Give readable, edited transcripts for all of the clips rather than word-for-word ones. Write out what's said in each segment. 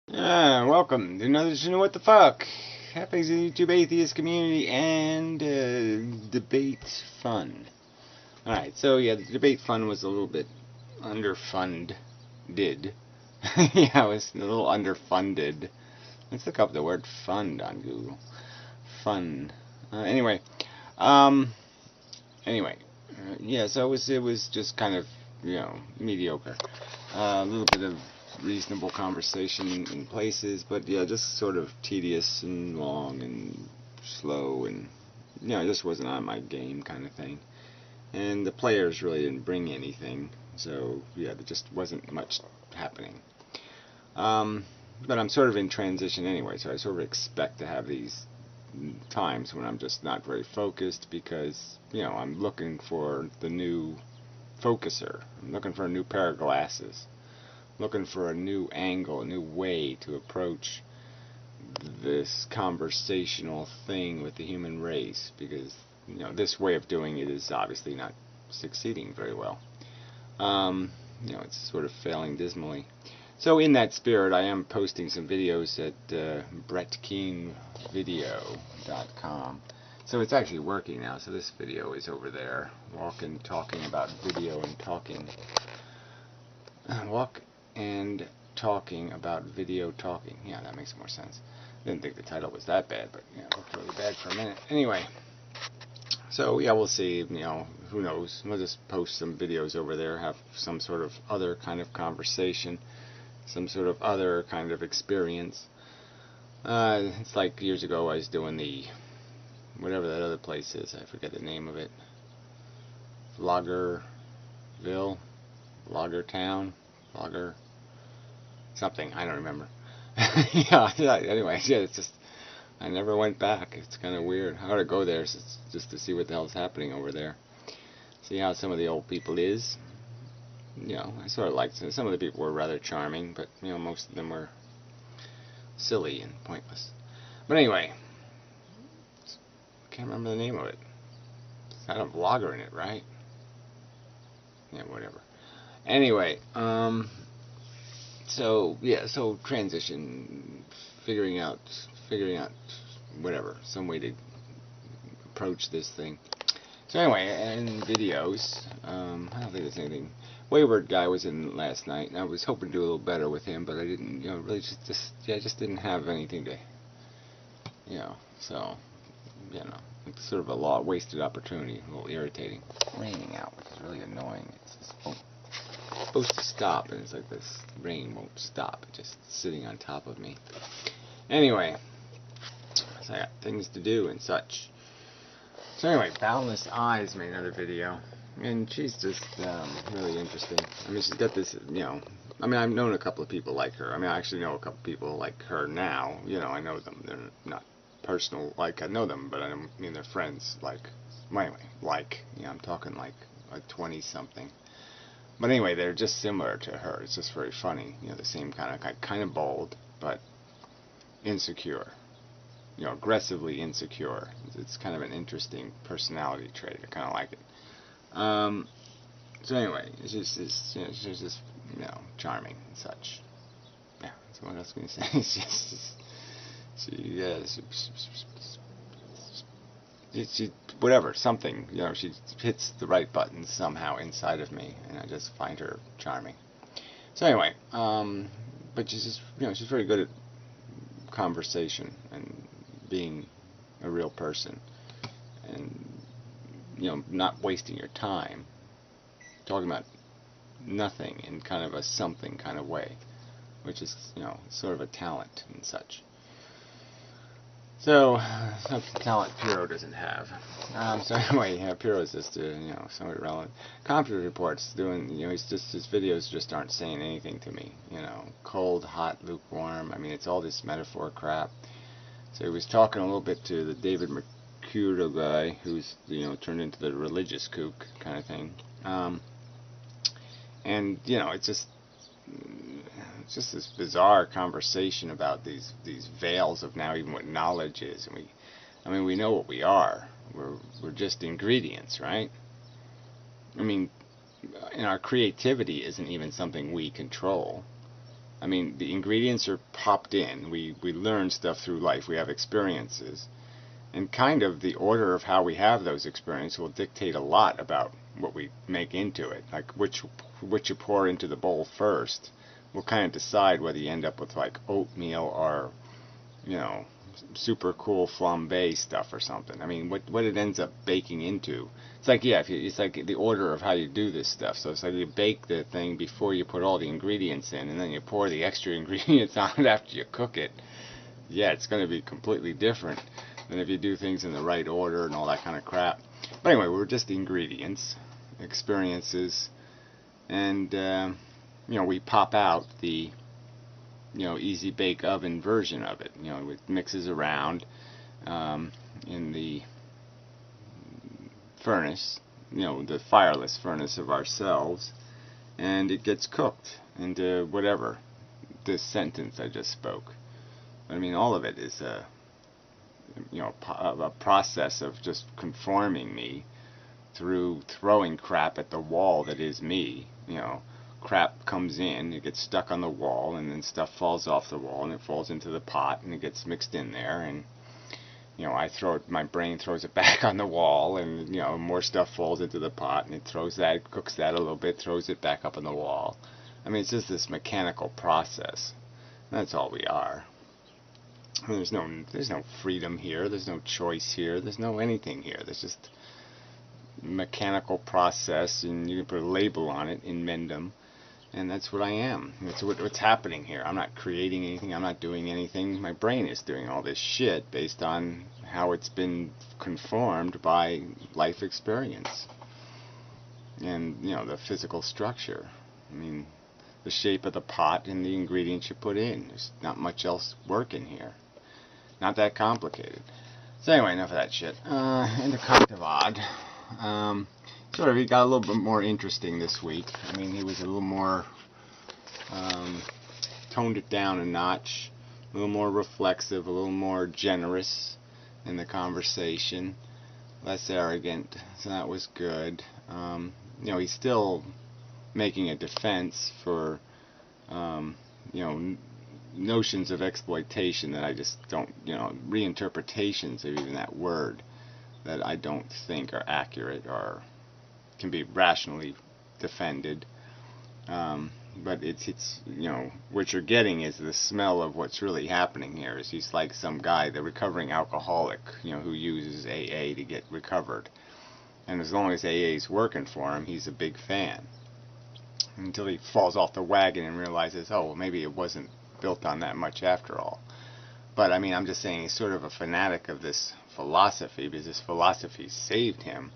Welcome to another edition of What the Fuck? Happenings in the YouTube atheist community and debate fun. Alright, so yeah, the debate fun was a little bit underfunded. Yeah, it was a little underfunded. Let's look up the word fund on Google. Fun. Anyway, um, anyway, yeah, so it was just kind of, mediocre. A little bit of reasonable conversation in places, but yeah, just sort of tedious and long and slow, and it just wasn't on my game kind of thing. And the players really didn't bring anything, so yeah, there just wasn't much happening. But I'm sort of in transition anyway, so I sort of expect to have these times when I'm just not very focused because, I'm looking for the new focuser. I'm looking for a new pair of glasses. Looking for a new angle, a new way to approach this conversational thing with the human race because, this way of doing it is obviously not succeeding very well. It's sort of failing dismally. So in that spirit, I am posting some videos at BrettKeenVideo.com. So it's actually working now. So this video is over there. Talking about video and talking. Walk and talking about video talking. Yeah, that makes more sense. Didn't think the title was that bad, but it looked really bad for a minute. Anyway, so yeah, we'll see. Who knows? We'll just post some videos over there, have some sort of other kind of conversation, some sort of other kind of experience. It's like years ago I was doing the whatever that other place is. I forget the name of it. Vloggerville, Vloggertown, Vlogger something. I don't remember. Yeah. Anyway, yeah. It's just I never went back. It's kind of weird. I ought to go there just to see what the hell's happening over there. See how some of the old people is. I sort of liked it. Some of the people were rather charming, but most of them were silly and pointless. But anyway, I can't remember the name of it. It's got a vlogger in it, right? Yeah, whatever. Anyway, so yeah, so transition, figuring out whatever, some way to approach this thing. So anyway, in videos, I don't think there's anything. Wayward Guy was in last night, and I was hoping to do a little better with him, but I didn't, really just didn't have anything to, so, it's sort of a wasted opportunity, a little irritating. It's raining out, which is really annoying. It's just supposed to stop, and it's like this rain won't stop. It's just sitting on top of me. Anyway, so I got things to do and such. So anyway, Boundless Eyes made another video, and she's just really interesting. I mean, she's got this, I've known a couple of people like her. I actually know a couple of people like her now. I know them. They're not personal, like I know them, but I don't mean they're friends. Well, anyway, I'm talking like a 20-something. But anyway, they're just similar to her. It's just very funny. The same kind of bold, but insecure. Aggressively insecure. It's kind of an interesting personality trait. I kind of like it. So anyway, she's just charming and such. Yeah, that's what I was going to say. It's just she whatever, something, she hits the right buttons somehow inside of me, and I just find her charming. So anyway, but she's just, she's very good at conversation and being a real person, and not wasting your time talking about nothing in kind of a something kind of way, which is sort of a talent and such. So something talent Piro doesn't have. So anyway, Piro is just somewhat irrelevant. Computer Report's doing, his videos just aren't saying anything to me. Cold, hot, lukewarm. It's all this metaphor crap. So he was talking a little bit to the David Mercado guy, who's turned into the religious kook kind of thing. And it's just this bizarre conversation about these veils of now even what knowledge is, and we know what we are. We're just ingredients, right? And our creativity isn't even something we control. I mean, the ingredients are popped in. We learn stuff through life. We have experiences. And kind of the order of how we have those experiences will dictate a lot about what we make into it. Like which you pour into the bowl first will kind of decide whether you end up with like oatmeal or, you know, super cool flambe stuff or something. I mean, what it ends up baking into. It's like, yeah, it's like the order of how you do this stuff. So it's like you bake the thing before you put all the ingredients in, and then you pour the extra ingredients on it after you cook it. Yeah, it's going to be completely different than if you do things in the right order and all that kind of crap. But anyway, we're just ingredients, experiences, and you know, we pop out the, you know, easy bake oven version of it. You know, it mixes around in the furnace, you know, the fireless furnace of ourselves, and it gets cooked into whatever this sentence I just spoke. I mean, all of it is a, you know, a process of just conforming me through throwing crap at the wall that is me. You know, crap comes in, it gets stuck on the wall, and then stuff falls off the wall, and it falls into the pot, and it gets mixed in there, and, you know, I throw it, my brain throws it back on the wall, and, you know, more stuff falls into the pot, and it throws that, cooks that a little bit, throws it back up on the wall. I mean, it's just this mechanical process. That's all we are. There's no freedom here. There's no choice here. There's no anything here. There's just mechanical process, and you can put a label on it, Inmendham, and that's what I am. That's what's happening here. I'm not creating anything. I'm not doing anything. My brain is doing all this shit based on how it's been conformed by life experience and, you know, the physical structure. I mean, the shape of the pot and the ingredients you put in. There's not much else working here. Not that complicated. So anyway, enough of that shit. Into kind of odd. Sort of, he got a little bit more interesting this week. I mean, he was a little more, toned it down a notch, a little more reflexive, a little more generous in the conversation, less arrogant, so that was good. You know, he's still making a defense for, you know, notions of exploitation that I just don't, you know, reinterpretations of even that word that I don't think are accurate or can be rationally defended. But it's you know, what you're getting is the smell of what's really happening here. Is he's like some guy, the recovering alcoholic, you know, who uses AA to get recovered. And as long as AA is working for him, he's a big fan. Until he falls off the wagon and realizes, oh, well, maybe it wasn't built on that much after all. But I mean, I'm just saying he's sort of a fanatic of this philosophy because this philosophy saved him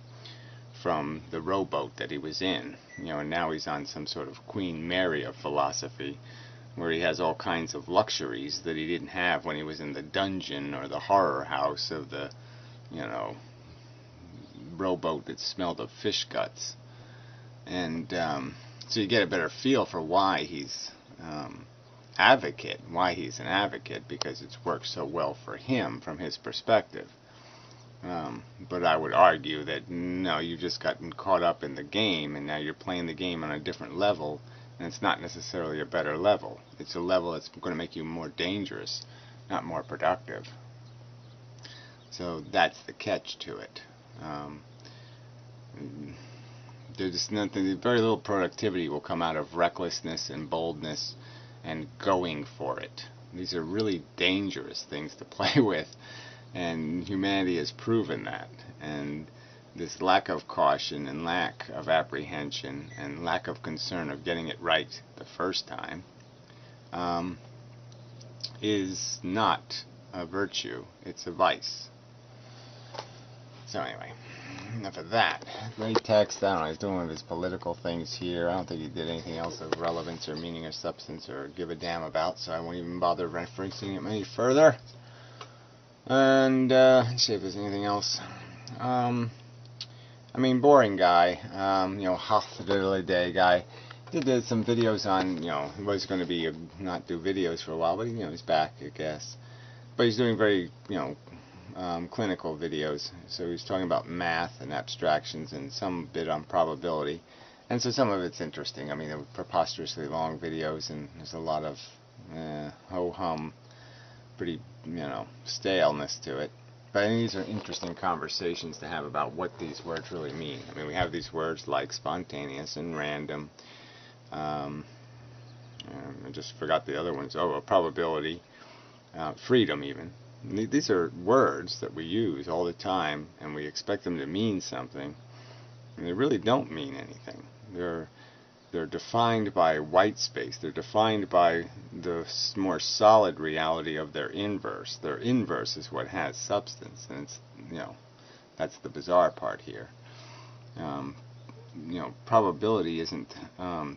from the rowboat that he was in. You know, and now he's on some sort of Queen Mary of philosophy where he has all kinds of luxuries that he didn't have when he was in the dungeon or the horror house of the, you know, rowboat that smelled of fish guts. And so you get a better feel for why he's why he's an advocate, because it's worked so well for him from his perspective. But I would argue that no, you've just gotten caught up in the game, and now you're playing the game on a different level, and it's not necessarily a better level. It's a level that's going to make you more dangerous, not more productive. So that's the catch to it. There's just nothing, very little productivity will come out of recklessness and boldness and going for it. These are really dangerous things to play with, and humanity has proven that. And this lack of caution and lack of apprehension and lack of concern of getting it right the first time is not a virtue, it's a vice. So anyway, enough of that. Great text. I don't know, he's doing one of his political things here. I don't think he did anything else of relevance or meaning or substance or give a damn about, so I won't even bother referencing it any further. And let's see if there's anything else. I mean, boring guy. You know, half the day guy. He did some videos on, you know, he was going to be not do videos for a while, but you know, he's back, I guess. But he's doing very, you know, clinical videos. So he's talking about math and abstractions and some bit on probability. And so some of it's interesting. I mean, they're preposterously long videos, and there's a lot of ho-hum, pretty, staleness to it. But I mean, these are interesting conversations to have about what these words really mean. I mean, we have these words like spontaneous and random. I just forgot the other ones. Oh, a probability, freedom even. These are words that we use all the time, and we expect them to mean something, and they really don't mean anything. They're defined by white space. They're defined by the more solid reality of their inverse. Their inverse is what has substance, and it's, that's the bizarre part here. Probability isn't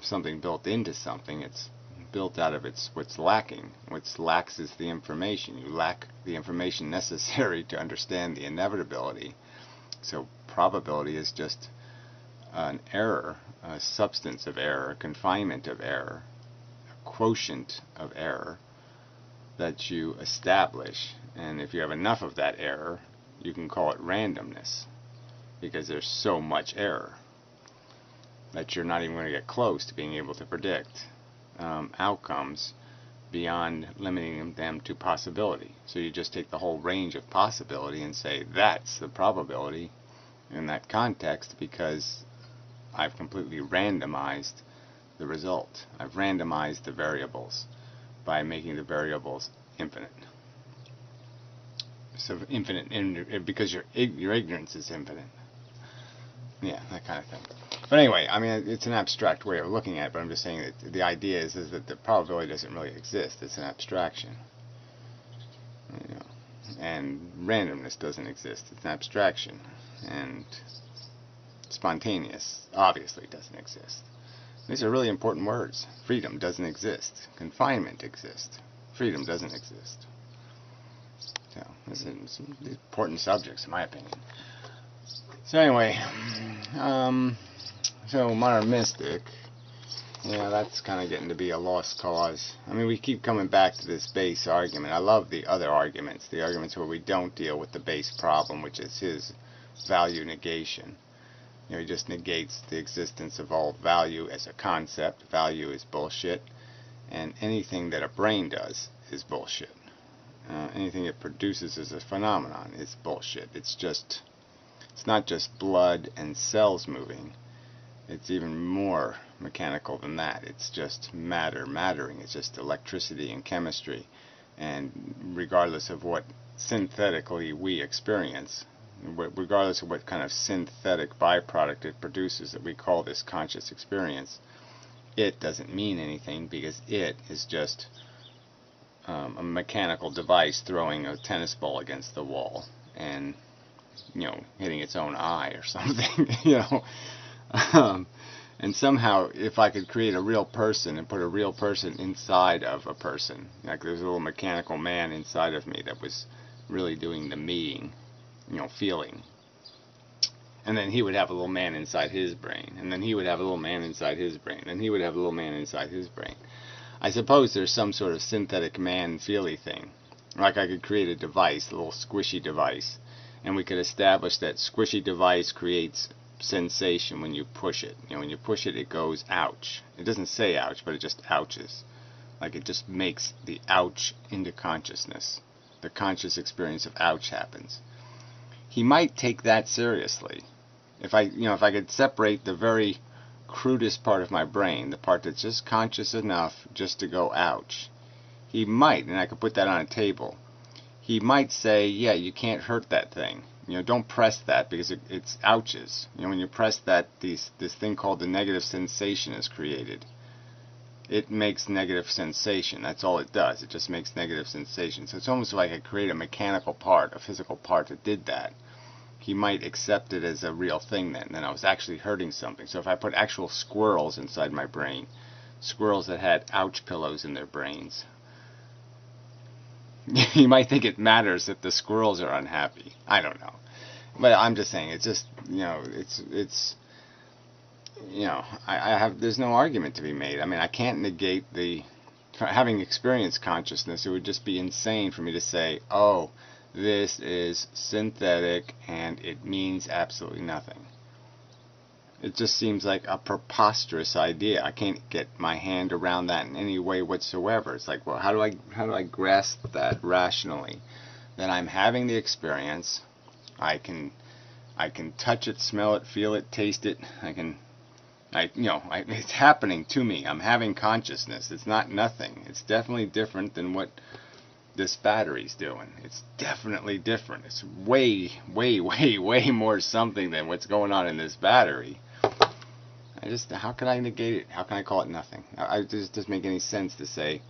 something built into something. It's built out of what's lacking. What lacks is the information. You lack the information necessary to understand the inevitability. So probability is just an error, a substance of error, a confinement of error, a quotient of error that you establish. And if you have enough of that error, you can call it randomness, because there's so much error that you're not even going to get close to being able to predict outcomes beyond limiting them to possibility. So you just take the whole range of possibility and say that's the probability in that context, because I've completely randomized the result. I've randomized the variables by making the variables infinite. So infinite, because your ignorance is infinite. Yeah, that kind of thing. But anyway, I mean, it's an abstract way of looking at it, but I'm just saying that the idea is that the probability doesn't really exist. It's an abstraction. And randomness doesn't exist. It's an abstraction. And spontaneous obviously doesn't exist. These are really important words. Freedom doesn't exist. Confinement exists. Freedom doesn't exist. So, these are some important subjects, in my opinion. So anyway, so modern mystic, that's kind of getting to be a lost cause. I mean, we keep coming back to this base argument. I love the other arguments, the arguments where we don't deal with the base problem, which is his value negation. He just negates the existence of all value as a concept. Value is bullshit, and anything that a brain does is bullshit. Anything it produces as a phenomenon is bullshit. It's not just blood and cells moving. It's even more mechanical than that. It's just mattering. It's just electricity and chemistry. And regardless of what synthetically we experience, regardless of what kind of synthetic byproduct it produces that we call this conscious experience, it doesn't mean anything, because it is just a mechanical device throwing a tennis ball against the wall and hitting its own eye or something. And somehow, if I could create a real person and put a real person inside of a person, like there's a little mechanical man inside of me that was really doing the meing, feeling, and then he would have a little man inside his brain, and then he would have a little man inside his brain, and he would have a little man inside his brain. I suppose there's some sort of synthetic man feely thing. Like I could create a device, a little squishy device, and we could establish that squishy device creates sensation when you push it. When you push it, it goes ouch. It doesn't say ouch, but it just ouches. Like it just makes the ouch into consciousness. The conscious experience of ouch happens. He might take that seriously. If I could separate the very crudest part of my brain, the part that's just conscious enough just to go ouch, he might, and I could put that on a table, he might say, yeah, you can't hurt that thing. Don't press that because it's ouches. When you press that, this thing called the negative sensation is created. It makes negative sensation. That's all it does. It just makes negative sensation. So it's almost like I could create a mechanical part, a physical part that did that. He might accept it as a real thing then I was actually hurting something. So if I put actual squirrels inside my brain, squirrels that had ouch pillows in their brains, you might think it matters that the squirrels are unhappy. I don't know. But I'm just saying, it's just, there's no argument to be made. I mean, I can't negate having experienced consciousness. It would just be insane for me to say, oh, this is synthetic and it means absolutely nothing. It just seems like a preposterous idea. I can't get my hand around that in any way whatsoever. It's like, well, how do I grasp that rationally? That I'm having the experience. I can touch it, smell it, feel it, taste it. It's happening to me. I'm having consciousness. It's not nothing. It's definitely different than what this battery's doing. It's definitely different. It's way, way, way, way more something than what's going on in this battery. How can I negate it? How can I call it nothing? It doesn't make any sense to say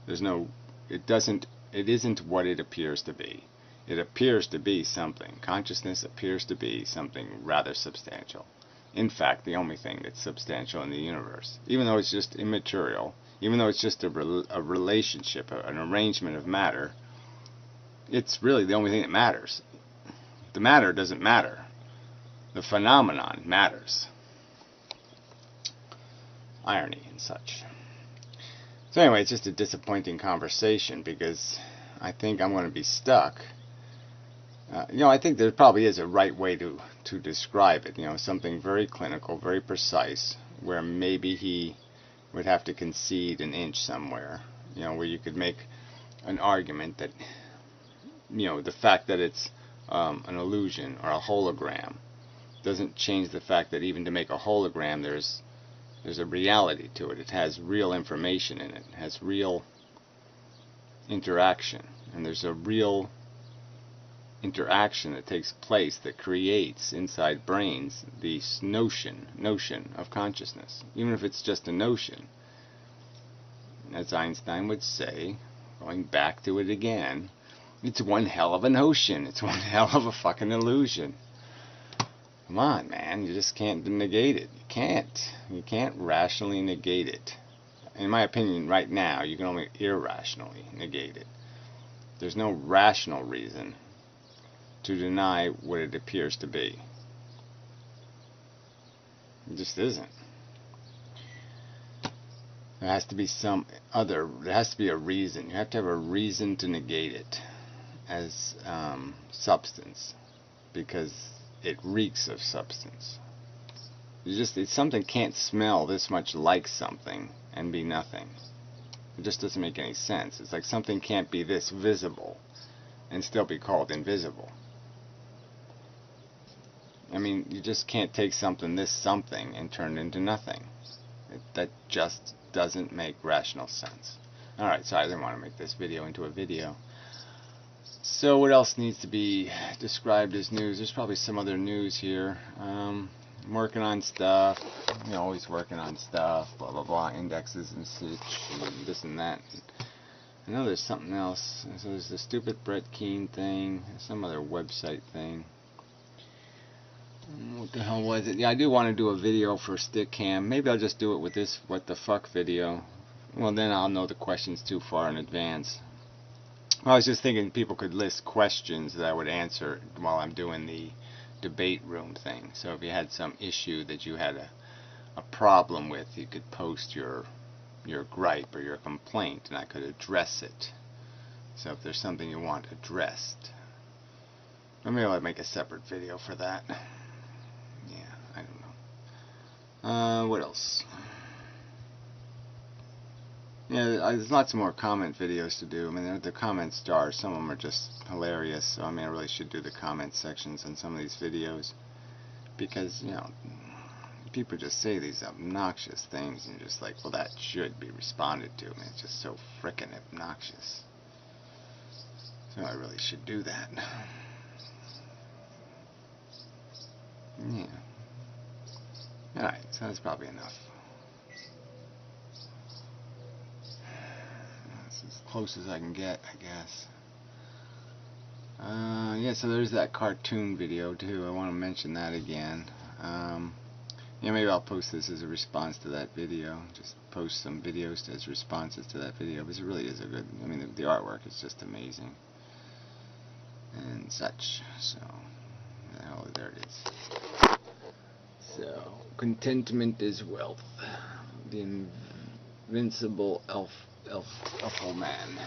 it isn't what it appears to be. It appears to be something. Consciousness appears to be something rather substantial. In fact, the only thing that's substantial in the universe. Even though it's just immaterial, even though it's just a relationship, an arrangement of matter, it's really the only thing that matters. The matter doesn't matter. The phenomenon matters. Irony and such. So anyway, it's just a disappointing conversation because I think I'm going to be stuck. I think there probably is a right way to describe it. Something very clinical, very precise, where maybe he would have to concede an inch somewhere. Where you could make an argument that, the fact that it's an illusion or a hologram doesn't change the fact that even to make a hologram, there's a reality to it. It has real information in it. It has real interaction. And there's a real interaction that takes place that creates inside brains this notion of consciousness. Even if it's just a notion. As Einstein would say, going back to it again, it's one hell of a notion. It's one hell of a fucking illusion. Come on, man. You just can't negate it. You can't rationally negate it. In my opinion, right now, you can only irrationally negate it. There's no rational reason to deny what it appears to be. It just isn't. There has to be there has to be a reason. You have to have a reason to negate it as substance, because it reeks of substance. Something can't smell this much like something and be nothing. It just doesn't make any sense. It's like something can't be this visible and still be called invisible. I mean, you just can't take something and turn it into nothing. That just doesn't make rational sense. Alright, so I didn't want to make this video into a video. So what else needs to be described as news? There's probably some other news here. I'm working on stuff. Always working on stuff. Blah, blah, blah. Indexes and such. And this and that. I know there's something else. So there's the stupid Brett Keane thing. Some other website thing. What the hell was it? Yeah, I do want to do a video for Stickcam. Maybe I'll just do it with this what the fuck video. Well, then I'll know the questions too far in advance. I was just thinking people could list questions that I would answer while I'm doing the debate room thing. So if you had some issue that you had a problem with, you could post your gripe or your complaint and I could address it. So if there's something you want addressed, maybe I'll make a separate video for that. Yeah, I don't know. What else? Yeah, there's lots more comment videos to do. I mean, the comment stars, some of them are just hilarious. So I mean, I really should do the comment sections on some of these videos, because people just say these obnoxious things, and you're just like, well, that should be responded to. I mean, it's just so frickin' obnoxious. So I really should do that. Yeah. Alright, so that's probably enough. That's as close as I can get, I guess. Yeah, so there's that cartoon video too. I want to mention that again. Yeah, maybe I'll post this as a response to that video. Just post some videos as responses to that video, because it really is a good, I mean, the artwork is just amazing. And such. So, oh, there it is. So, contentment is wealth. The invincible Eiffel man.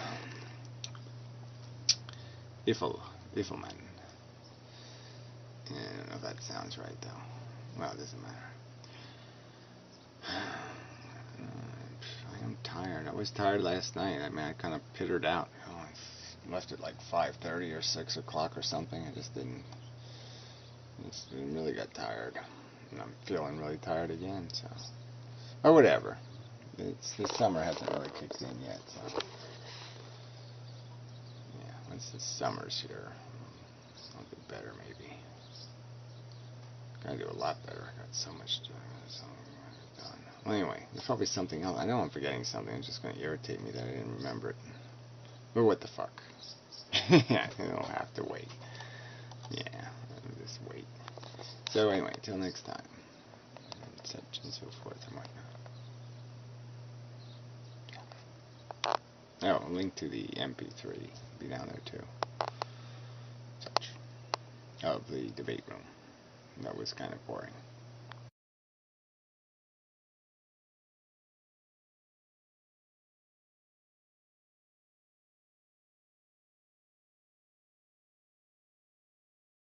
Eiffelman. I don't know if that sounds right though. Well, it doesn't matter. tired. I was tired last night. I mean, I kind of pittered out. You know, I left at like 5:30 or 6 o'clock or something. I just didn't really got tired. And I'm feeling really tired again, so. Or whatever. The summer hasn't really kicked in yet, so. Yeah, once the summer's here, I'll do better maybe. Gotta do a lot better. I got so much to do. Done. Well, anyway, there's probably something else. I know I'm forgetting something. It's just going to irritate me that I didn't remember it. But what the fuck? Yeah, you don't have to wait. Yeah, just wait. So anyway, till next time. And such and so forth and whatnot. Oh, a link to the MP3 be down there too. Such. Of the debate room. That was kind of boring.